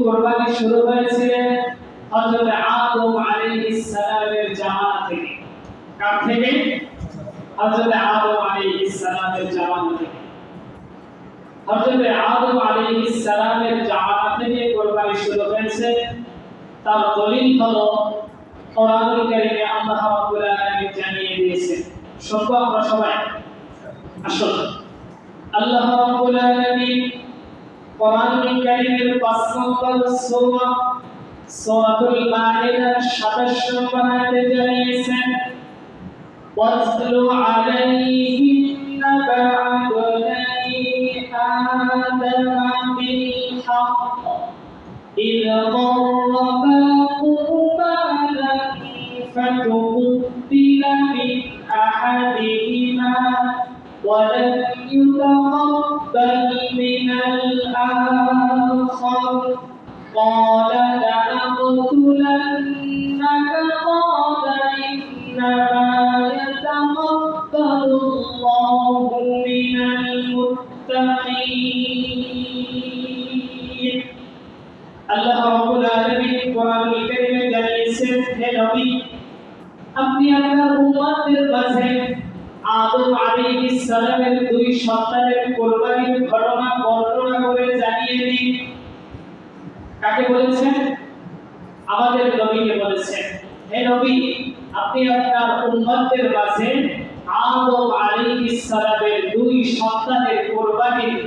কুরবানি শুরু হয়েছে হযরত আদম আলাইহিস সালামের জামানা থেকে। কার থেকে? হযরত আদম আলাইহিস সালামের জামানা থেকে। হযরত আদম আলাইহিস সালামের জামানা থেকে কুরবানি শুরু হয়েছে। তার দলিল হলো কোরআনুল কারীমে আল্লাহ রাব্বুল আলামিন জানিয়ে দিয়েছেন। শুনবো আমরা সবাই? আসুন, আল্লাহ রাব্বুল আলামিন কোরআনুল কারীমের ৫ নম্বর সূরা সূরাতুল মাইদার ২৭ নম্বর আয়াতে জানিয়েছেন, ওয়াতলু আলাইহিম নাবা বনি আদম বিল হক إذ قربا قربانا فتقبل من أحدهما ولم يتقبل من الآخر قال لأقتلنك قال إنما يتقبل الله من المتقين। আল্লাহ রাব্বুল আলামিন কোরআনুল কারীমে জানিয়েছেন, হে নবী, আপনি আপনার উম্মতের মাঝে আদম আলাইহিস সালামের 2 সন্তানের কুরবানির ঘটনা বর্ণনা করে জানিয়ে দিন। কাকে বলেছেন? আমাদের নবীকে বলেছেন, হে নবী, আপনি আপনার উম্মতের মাঝে আদম আলাইহিস সালামের 2 সন্তানের কুরবানির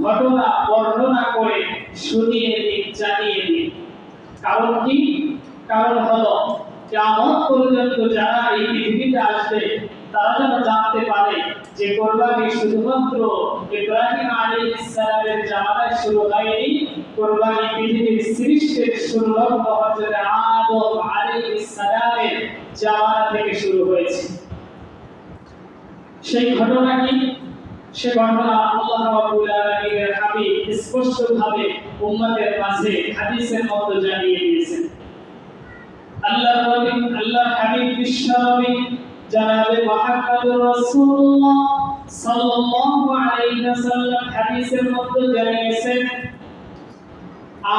ঘটনা বর্ণনা করে শুনিয়ে দিন, জানিয়ে দিন। কারণ কি? কারণ হলো কিয়ামত পর্যন্ত যারা এই পৃথিবীতে আসবে তারা যেন জানতে পারে যে কুরবানি শুধুমাত্র ইব্রাহিম আলাইহিস সালামের জামানায় শুরু হয়নি, কুরবানি পৃথিবীর সৃষ্টির শুরু হযরত আদম আলাইহিস সালামের জামানা থেকে শুরু হয়েছে। সেই ঘটনা কি? সে ঘটনা আল্লাহ রাব্বুল আলামিনের হাবিব স্পষ্টভাবে উম্মতের মাঝে হাদিসের মধ্যে জানিয়ে দিয়েছেন। আল্লাহর নবী, আল্লাহর হাবিব বিশ্বনবী জনাবে মুহাম্মদুর রাসূলুল্লাহ সাল্লাল্লাহু আলাইহি ওয়াসাল্লাম হাদিসের মধ্যে জানিয়েছেন,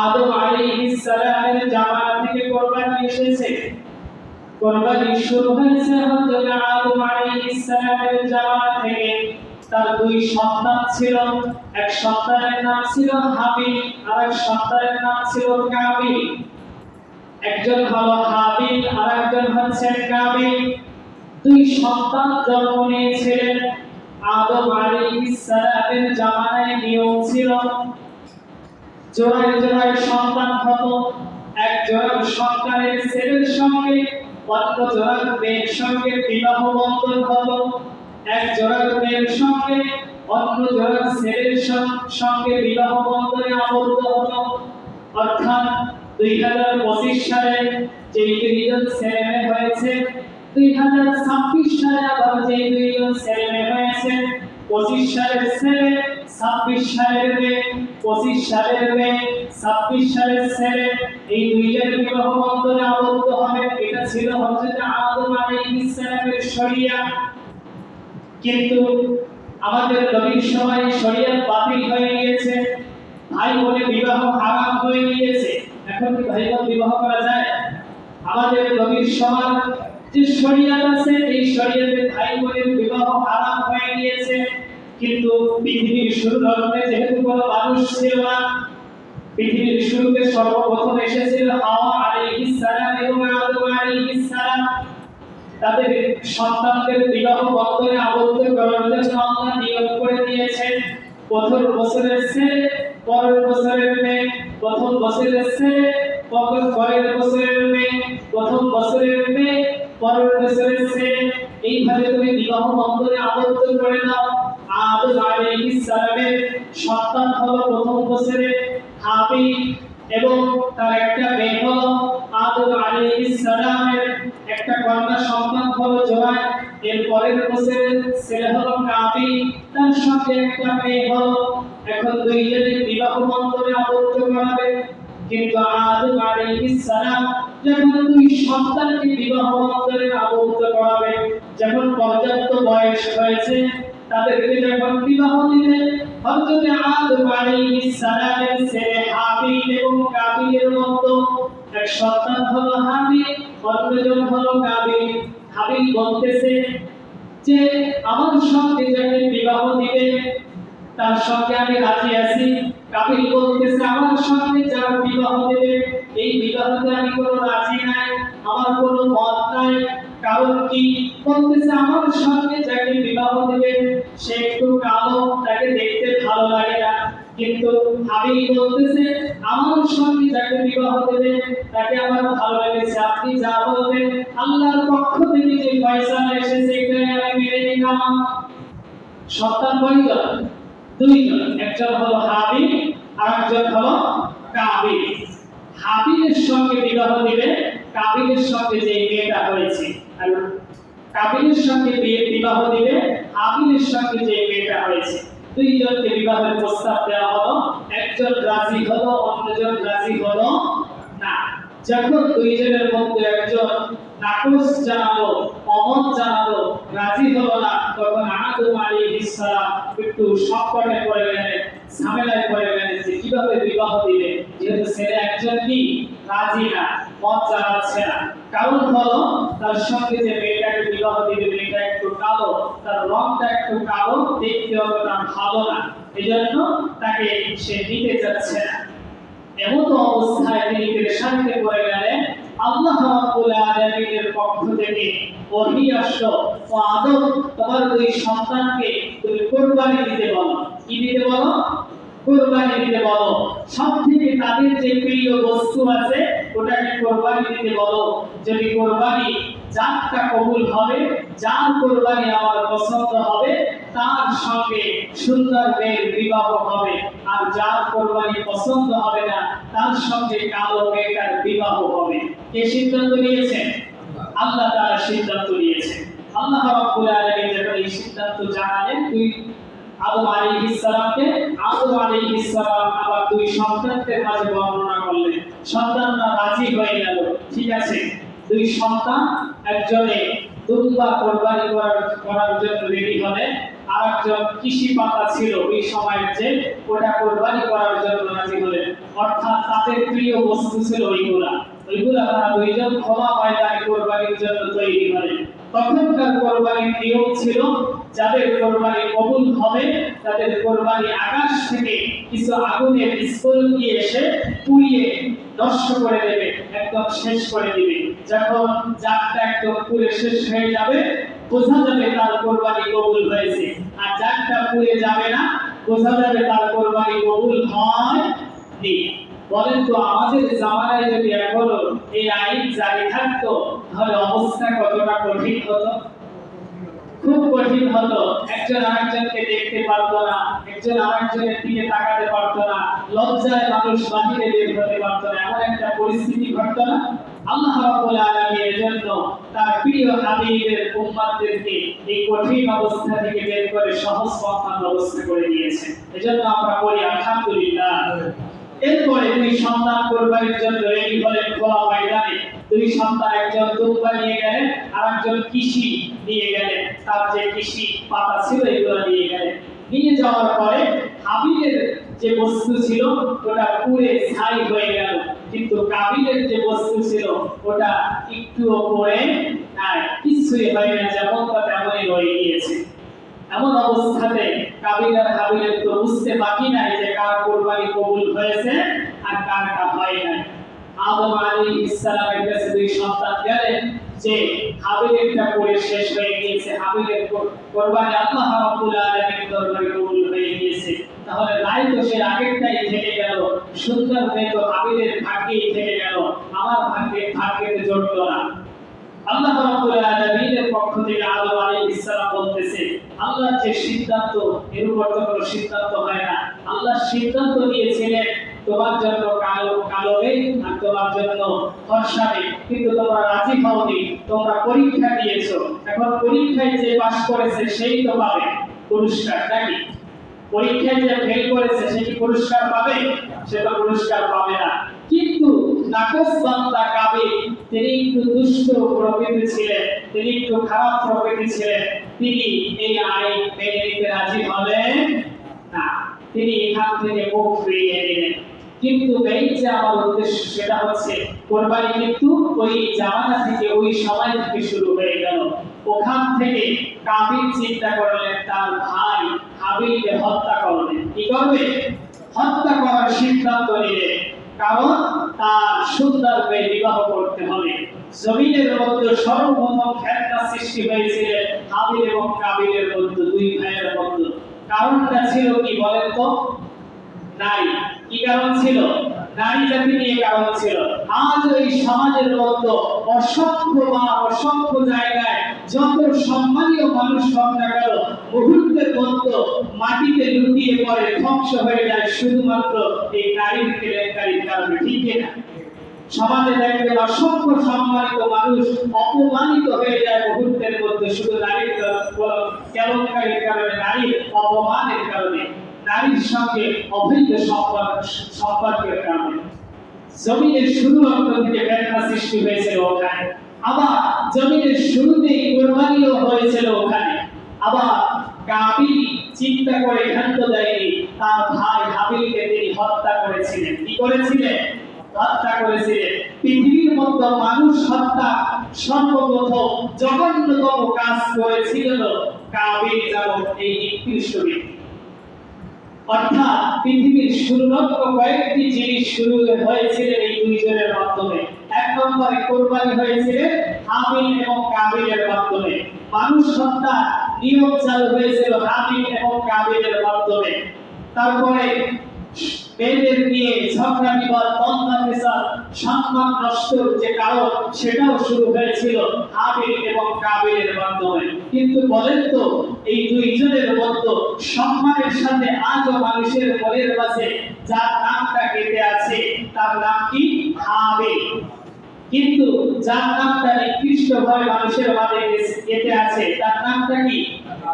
আদম আলাইহিস সালামের জামানা থেকে কুরবানি এসেছে। কুরবানি শুরু হয়েছে হযরত আদম আলাইহিস সালামের জামানা থেকে। তার 2 সন্তান ছিল, এক সন্তানের নাম ছিল হাবিল আর এক সন্তানের নাম ছিল কাবিল। একজন হলো হাবিল আর একজন হচ্ছে কাবিল। 2 সন্তান জন্ম নিয়েছিলেন। আদম আলাইহিস সালামের জামানায় নিয়ম ছিল জোড়ায় জোড়ায় সন্তান হতো। এক জোড়ার সন্তানের ছেলের সঙ্গে অন্য জোড়ার মেয়ের সঙ্গে বিবাহ বন্ধন হতো। এক জোড়ার মেয়ের সঙ্গে অন্য জোড়ার ছেলের সঙ্গে বিবাহ বন্ধনে আবদ্ধ হতো। অর্থাৎ 2025 সালে যে 2জন ছেলে মেয়ে হয়েছে, 2026 সালে আবার যে 2জন ছেলে মেয়ে হয়েছে, 25 সালের ছেলে, 26 সালের মেয়ে, 25 সালের মেয়ে, 26 সালের ছেলে, এই 2জন বিবাহ বন্ধনে আবদ্ধ হবে। এটা ছিল হযরত আদম আলাইহিস সালামের শরিয়া। কিন্তু আমাদের নবীর সময় শরীয়ত বাতিল হয়ে গিয়েছে, ভাই বোনে বিবাহ হারাম হয়ে গিয়েছে। এখন কি ভাই বোন বিবাহ করা যায়? আমাদের নবীর সময় যে শরীয়ত আছে, এই শরীয়তে ভাই বোনের বিবাহ হারাম হয়ে গিয়েছে। কিন্তু পৃথিবীর শুরু লগ্নে যেহেতু কোনো মানুষ ছিল না, পৃথিবীর শুরুতে সর্বপ্রথম এসেছিল হাওয়া আলাইহিস সালাম এবং আদম আলাইহিস সালাম। তাদের সন্তানদের বিবাহ বন্ধনে আবদ্ধ করার জন্য আল্লাহ নিয়ম করে দিয়েছেন, প্রথম বছরের ছেলে পরের বছরের মেয়ে, প্রথম বছরের ছেলে পরের বছরের মেয়ে, প্রথম বছরের মেয়ে পরের বছরের ছেলে। এইভাবে তুমি বিবাহ বন্ধনে আবদ্ধ করে দাও। আদম আলাইহিস সালামের সন্তান হলো প্রথম বছরে হাবিল এবং তার একটা মেয়ে হলো আদম আলাইহিস সালামের একটা কন্যা সন্তান হলো জোরায়। এর পরের বছরে ছেলে হলো কাবিল, তার সঙ্গে একটা মেয়ে হলো। এখন 2জনের বিবাহ বন্ধনে আবদ্ধ করাবে। কিন্তু আদম আলাইহিস সালাম যখন 2 সন্তানকে বিবাহ বন্ধনে আবদ্ধ করাবে, যখন পর্যাপ্ত বয়স হয়েছে, তাদেরকে যখন বিবাহ দিবে, হযরত আদম আলাইহিস সালামের ছেলে হাবিল এবং কাবিলের মধ্যে এক সন্তান হলো হাবিল, অন্যজন হলো কাবিল। হাবিল বলতেছে যে আমার সঙ্গে যাকে বিবাহ দিবে তার সঙ্গে আমি রাজি আছি। কাবিল বলতেছে আমার সঙ্গে যার বিবাহ দেবে এই বিবাহতে আমি কোনো রাজি নাই, আমার কোনো মত নাই। কারণ কি? বলতেছে আমার সঙ্গে যাকে বিবাহ দেবে সে একটু কালো, তাকে দেখতে ভালো লাগে না। কিন্তু হাবিল বলতেছে আমার সঙ্গে যাকে বিবাহ দেবে তাকে আমার ভালো লেগেছে, আপনি যা বলবেন আল্লাহর পক্ষ থেকে যে ফয়সালা এসেছে এটাই আমি মেনে নিলাম। সন্তান কয়জন? দুইজন, একজন হলো হাবিল আর একজন হলো কাবিল। হাবিলের সঙ্গে বিবাহ দিবে কাবিলের সঙ্গে যে মেয়েটা হয়েছে, আর কাবিলের সঙ্গে বিবাহ দিবে হাবিলের সঙ্গে যে মেয়েটা হয়েছে। দুইজনকে বিবাহের প্রস্তাব দেওয়া হলো, একজন রাজি হলো, অন্যজন রাজি হলো না। যখন দুইজনের মধ্যে একজন নাকচ জানালো, অমত জানালো, রাজি হলো না, তখন আদম আলাইহিস সালাম একটু সংকটে পড়ে গেলেন, ঝামেলায় পড়ে গেলেন যে কিভাবে বিবাহ দিবে, যেহেতু ছেলে একজন কি রাজি না, মত জানাচ্ছে না। কারণ হলো তার সঙ্গে যে মেয়েটাকে বিবাহ দিবে মেয়েটা একটু কালো, তার রংটা একটু কালো, দেখতে অতটা ভালো না, এজন্য তাকে সে নিতে চাচ্ছে না। এমন অবস্থায় তিনি পেরেশানিতে পড়ে গেলেন। আল্লাহ রাব্বুল আলামিনের পক্ষ থেকে ওহী আসলো, ও আদম তোমার দুই সন্তানকে তুমি কুরবানি দিতে বলো। কি দিতে বলো? কুরবানি দিতে বলো। সবথেকে তাদের যে প্রিয় বস্তু আছে ওটাকে কুরবানি দিতে বলো। যদি কুরবানি যারটা কবুল হবে, যার কুরবানি আমার পছন্দ হবে তার সঙ্গে সুন্দর মেয়ের বিবাহ হবে, আর যার কুরবানি পছন্দ হবে না তার সঙ্গে কালো মেয়েটার বিবাহ হবে। কে সিদ্ধান্ত নিয়েছেন? আল্লাহ তাআলা সিদ্ধান্ত নিয়েছেন। আল্লাহ রাব্বুল আলামিন যখন এই সিদ্ধান্ত জানালেন আদম আলাইহিস সালামকে, আদম আলাইহিস সালাম আবার দুই সন্তানদের মাঝে বর্ণনা করলেন। সন্তানরা রাজি হয়ে গেল, ঠিক আছে। দুই সন্তান, একজনে দুম্বা কুরবানি করার জন্য রেডি হলেন, আর একজন কৃষি পাতা ছিল ওই সময়ের যে ওটা কুরবানি করার জন্য রাজি হলেন। অর্থাৎ তাদের প্রিয় বস্তু ছিল ওইগুলা তারা দুইজন খোলা ময়দানে কুরবানির জন্য তৈরি হলেন। তখনকার কুরবানির নিয়ম ছিল যাদের কুরবানি কবুল হবে তাদের কুরবানি আকাশ থেকে কিছু আগুনের স্ফুলিঙ্গ দিয়ে এসে পুড়িয়ে নষ্ট করে দেবে, একদম শেষ করে দিবে। যখন জাতটা একদম পুড়ে শেষ হয়ে যাবে বোঝা যাবে তার কুরবানি কবুল হয়েছে, আর জাতটা পুড়ে যাবে না বোঝা যাবে তার কুরবানি কবুল হয়নি। বলেন তো আমাদের জামানায় যদি এখনো এই আইন জারি থাকতো তাহলে অবস্থা কতটা কঠিন হতো? খুব কঠিন হতো। একজন আরেকজনকে দেখতে পারতো না, একজন আরেকজনের দিকে তাকাতে পারতো না, লজ্জায় মানুষ বাহিরে বের হতে পারতো না, এমন একটা পরিস্থিতি ঘটতো না? আল্লাহ রাব্বুল আলামিন এর জন্য তার প্রিয় হাবিবের উম্মতদেরকে এই কঠিন অবস্থা থেকে বের করে সহজ পন্থার ব্যবস্থা করে দিয়েছেন। এজন্য আমরা বলি আলহামদুলিল্লাহ। এরপরে দুই সন্তান কুরবানির জন্য রেডি হলেন খোলা ময়দানে। দুই সন্তান, একজন দুম্বা নিয়ে গেলেন আর একজন কৃষি নিয়ে গেলেন, তার যে কৃষি পাতা ছিল এগুলো নিয়ে গেলেন। নিয়ে যাওয়ার পরে হাবিলের যে বস্তু ছিল ওটা পুড়ে ছাই হয়ে গেল, কিন্তু কাবিলের যে বস্তু ছিল ওটা একটুও পড়ে নাই, কিছুই হয় না, যেমনটা তেমনই রয়ে গিয়েছে। এমন অবস্থাতে কাবিল আর হাবিলের তো বুঝতে বাকি নাই যে কার কুরবানি কবুল হয়েছে আর কারটা হয় নাই। আদম আলাইহিস সালামের কাছে দুই সন্তান গেলেন যে হাবিলেরটা করে শেষ হয়ে গিয়েছে, হাবিলের কুরবানি আল্লাহ রাব্বুল আলামিনের দরবারে কবুল হয়ে গিয়েছে, তাহলে রায় তো সে আগেরটাই থেকে গেল, সুন্দর হয়ে তো হাবিলের ভাগ্যেই থেকে গেল, আমার ভাগ্যেতে জড়লো না। আল্লাহ রাব্বুল আলামিনের পক্ষ থেকে আদম আলাইহিস সালাম বলতেছে আল্লাহর যে সিদ্ধান্ত এর উপর তো কোনো সিদ্ধান্ত হয় না। আল্লাহ সিদ্ধান্ত নিয়েছিলেন তোমার জন্য কালো মেঘ আর তোমার জন্য ফর্সা মেঘ, কিন্তু তোমরা রাজি হওনি, তোমরা পরীক্ষা দিয়েছো, এখন পরীক্ষায় যে পাস করেছে সেই তো পাবে পুরস্কার, নাকি? পরীক্ষায় যে ফেল করেছে সে কি পুরস্কার পাবে? সে তো পুরস্কার পাবে না। কিন্তু নাকচ বান্দা কাবিল, তিনি একটু দুষ্ট প্রকৃতি ছিলেন, তিনি একটু খারাপ প্রকৃতি ছিলেন, তিনি এই আইন মেনে নিতে রাজি হলেন না। তিনি এখান থেকে মুখ ফিরিয়ে নিলেন। কিন্তু এই যে আমার উদ্দেশ্য সেটা হচ্ছে কোরবানি কিন্তু ওই জামানা থেকে ওই সময় থেকে শুরু হয়ে গেল। ওখান থেকে কাবিল চিন্তা করলেন তার ভাই হাবিলকে হত্যা করবেন। কি করবে? হত্যা করার সিদ্ধান্ত নিলেন, কারণ তার সুন্দর মেয়ে বিবাহ করতে হবে। জমিনের মধ্যে সর্বপ্রথম ফেতনা সৃষ্টি হয়েছিল হাবিল এবং কাবিলের মধ্যে, দুই ভাইয়ের মধ্যে। কারণটা ছিল কি বলেন তো? নারী। কি কারণ ছিল? নারী জাতি নিয়ে কারণ ছিল। আজ এই সমাজের মধ্যে অসংখ্য জায়গায় যত সম্মানীয় মানুষ হোক না কেন, মুহূর্তের মধ্যে মাটিতে লুটিয়ে পড়ে, ধ্বংস হয়ে যায় শুধুমাত্র এই নারীর কেলেঙ্কারির কারণে। ঠিক না? সমাজে দেখবেন অসংখ্য সম্মানিত মানুষ অপমানিত হয়ে যায় মুহূর্তের মধ্যে, শুধু নারীর কেলেঙ্কারির কারণে, নারীর অপমানের কারণে, নারীর সঙ্গে অবৈধ সম্পর্কের কারণে। জমিনের শুরু অন্ত থেকে ফেতনা সৃষ্টি হয়েছিল ওখানে। আবার জমিনের শুরুতেই কোরবানিও হয়েছিল ওখানে। আবার কাবিল চিন্তা করে ক্ষান্ত দেয়নি, তার ভাই হাবিলকে তিনি হত্যা করেছিলেন। কি করেছিলেন? হত্যা করেছিলেন। পৃথিবীর মধ্যে মানুষ হত্যা সর্বপ্রথম জঘন্যতম কাজ করেছিল কাবিল নামক এই নিকৃষ্ট ব্যক্তি। অর্থাৎ পৃথিবীর শুরুলগ্ন কয়েকটি জিনিস শুরু হয়েছিল এই দুইজনের মাধ্যমে। এক নম্বরে কোরবানি হয়েছিল হাবিল এবং কাবিলের মাধ্যমে। মানুষ হত্যা নিয়ম চালু হয়েছিল হাবিল এবং কাবিলের মাধ্যমে। তারপরে মেয়েদের নিয়ে ঝগড়া বিবাদ, দ্বন্দ্ব ফেসাদ, সম্মান নষ্টর যে কারণ সেটাও শুরু হয়েছিল হাবিল এবং কাবিলের মাধ্যমে। কিন্তু বলেন তো, এই দুইজনের মধ্যে সম্মানের সাথে আজও মানুষের মনের মাঝে যার নামটা কেটে আছে তার নাম কি? হাবিল। কিন্তু যার নামটা নিকৃষ্টভাবে মানুষের মাঝে কেটে আছে তার নামটা কি?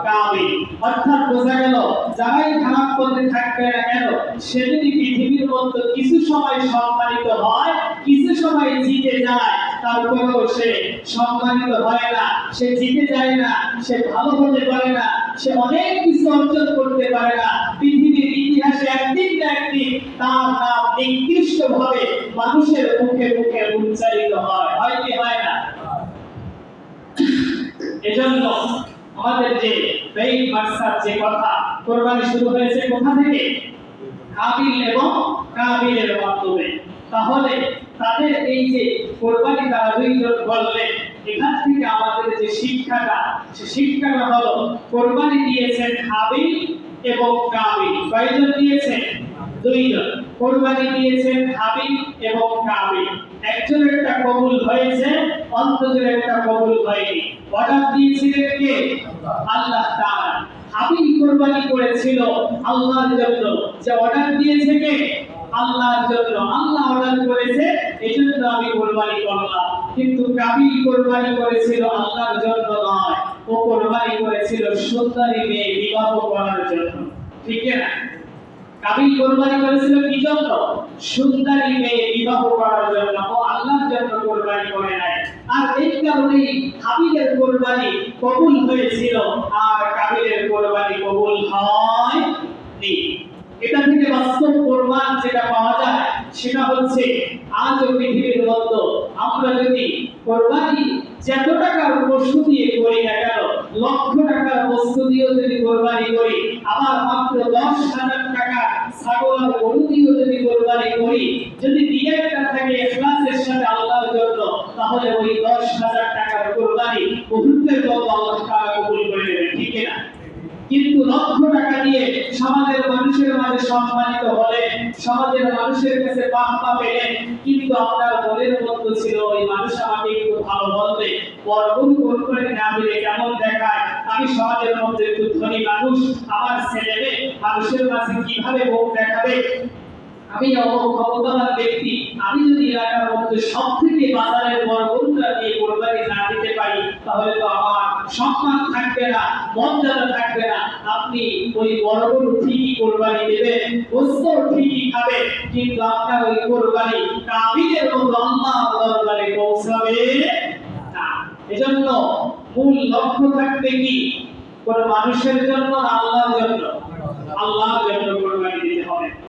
কাবিল। অর্থাৎ বোঝা গেল যারাই খারাপ পথে থাকবে না কেন, সে যদি পৃথিবীর মধ্যে কিছু সময় সম্মানিত হয়, কিছু সময় জিতে যায়, তারপরেও সে সম্মানিত হয় না, সে জিতে যায় না, সে ভালো হতে পারে না, সে অনেক কিছু অর্জন করতে পারে না। পৃথিবীর ইতিহাসে একদিন না একদিন তার নাম নিকৃষ্টভাবে মানুষের মুখে মুখে উচ্চারিত হয়। হয় কি হয় না? এজন্য আমাদের যে বেঈন মাকসাদ, যে কথা কোরবানি শুরু হয়েছে কোথা থেকে? হাবিল এবং কাবিলের মাধ্যমে। তাহলে তাদের এই যে কোরবানি তারা দুইজন করলেন, এখান থেকে আমাদের যে শিক্ষাটা, সে শিক্ষাটা হলো কোরবানি দিয়েছেন হাবিল এবং কাবিল। কয়জন দিয়েছেন? দুইজন। কোরবানি দিয়েছেন হাবিল এবং কাবিল। একজনেরটা কবুল হয়েছে, অন্যজনেরটা কবুল হয়নি। অর্ডার দিয়েছিলেন কে? আল্লাহ তাআলা। হাবিল কোরবানি করেছিল আল্লাহর জন্য, যে অর্ডার দিয়েছে কে? আল্লাহর জন্য। আল্লাহ অর্ডার করেছে, এজন্য আমি কোরবানি করলাম। কিন্তু কাবিল কোরবানি করেছিল আল্লাহর জন্য নয়, ও কোরবানি করেছিল সুন্দরী মেয়ে বিবাহ করার জন্য। ঠিক না? কাবিল কোরবানি করেছিল কি জন্য? সুন্দরী মেয়ে বিবাহ করার জন্য। ও আল্লাহর জন্য কোরবানি করে নাই। আর এই কারণেই হাবিলের কোরবানি কবুল হয়েছিল আর কাবিলের কোরবানি কবুল হয়নি। এটা থেকে বাস্তব প্রমাণ যেটা পাওয়া যায় সেটা হচ্ছে আজও পৃথিবীর মধ্যে আমরা যদি কোরবানি যত টাকার পশু দিয়ে করি না কেন, লক্ষ টাকার বস্তু দিয়েও যদি কোরবানি করি, আবার মাত্র 10,000 টাকা ছাগল আর গরু দিয়েও যদি কোরবানি করি, যদি নিয়তটা থাকে ইখলাসের সাথে আল্লাহর জন্য, তাহলে ওই 10,000 টাকার কোরবানি মুহূর্তের মধ্যে আল্লাহ তাআলা কবুল করে নেবেন। ঠিক না? কিন্তু লক্ষ টাকা দিয়ে সমাজের মানুষের মাঝে সম্মানিত হলেন, সমাজের মানুষের কাছে বাহবা পেলেন, কিন্তু আপনার মনের মধ্যে ছিল ওই মানুষ আমাকে একটু ভালো বলবে, বরগুন করে না দিলে কেমন দেখায়, আমি সমাজের মধ্যে একটু ধনী মানুষ, আমার ছেলে মেয়ে মানুষের মাঝে কিভাবে মুখ দেখাবে, আমি ক্ষমতাবান ব্যক্তি, আমি যদি এলাকার মধ্যে সব থেকে বাজারের বড় গরুটা দিয়ে কোরবানি না দিতে পারি, তাহলে তো আমার সম্মান থাকবে না, মর্যাদা থাকবে না। আপনি ওই বড় গরু ঠিকই কোরবানি দেবেন, গোশত ঠিকই খাবে, কিন্তু আপনার ওই কোরবানি কাবিলের মতো আল্লাহর দরবারে পৌঁছাবে না। এজন্য মূল লক্ষ্য থাকবে কি? কোন মানুষের জন্য না আল্লাহর জন্য? আল্লাহর জন্য কোরবানি দিতে হবে।